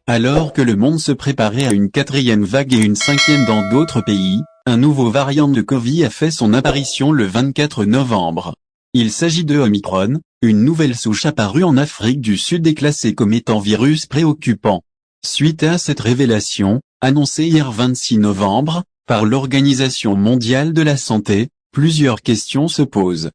Alors que le monde se préparait à une quatrième vague et une cinquième dans d'autres pays, un nouveau variant de Covid a fait son apparition le 24 novembre. Il s'agit de Omicron, une nouvelle souche apparue en Afrique du Sud et classée comme étant virus préoccupant. Suite à cette révélation, annoncée hier 26 novembre, par l'Organisation mondiale de la santé, plusieurs questions se posent.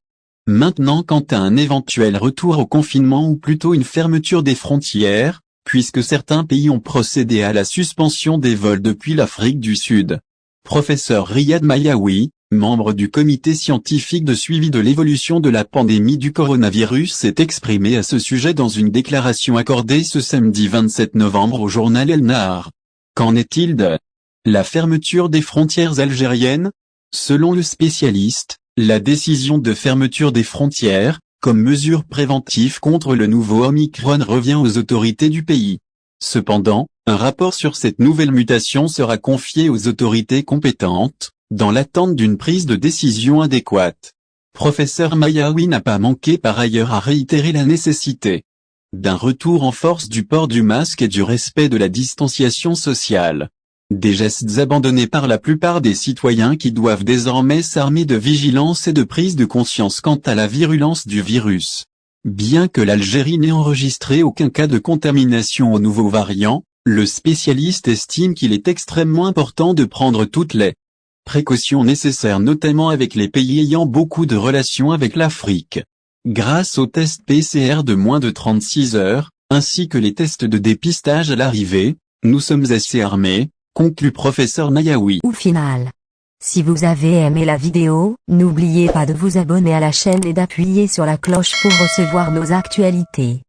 Maintenant, quant à un éventuel retour au confinement ou plutôt une fermeture des frontières, puisque certains pays ont procédé à la suspension des vols depuis l'Afrique du Sud. Professeur Riyad Mayawi, membre du comité scientifique de suivi de l'évolution de la pandémie du coronavirus, s'est exprimé à ce sujet dans une déclaration accordée ce samedi 27 novembre au journal El Nahar. Qu'en est-il de la fermeture des frontières algériennes? Selon le spécialiste, la décision de fermeture des frontières, comme mesure préventive contre le nouveau Omicron, revient aux autorités du pays. Cependant, un rapport sur cette nouvelle mutation sera confié aux autorités compétentes, dans l'attente d'une prise de décision adéquate. Professeur Mayawi n'a pas manqué par ailleurs à réitérer la nécessité d'un retour en force du port du masque et du respect de la distanciation sociale. Des gestes abandonnés par la plupart des citoyens qui doivent désormais s'armer de vigilance et de prise de conscience quant à la virulence du virus. Bien que l'Algérie n'ait enregistré aucun cas de contamination au nouveau variant, le spécialiste estime qu'il est extrêmement important de prendre toutes les précautions nécessaires, notamment avec les pays ayant beaucoup de relations avec l'Afrique. Grâce aux tests PCR de moins de 36 heures, ainsi que les tests de dépistage à l'arrivée, nous sommes assez armés, conclut professeur Mayawi. Au final, si vous avez aimé la vidéo, n'oubliez pas de vous abonner à la chaîne et d'appuyer sur la cloche pour recevoir nos actualités.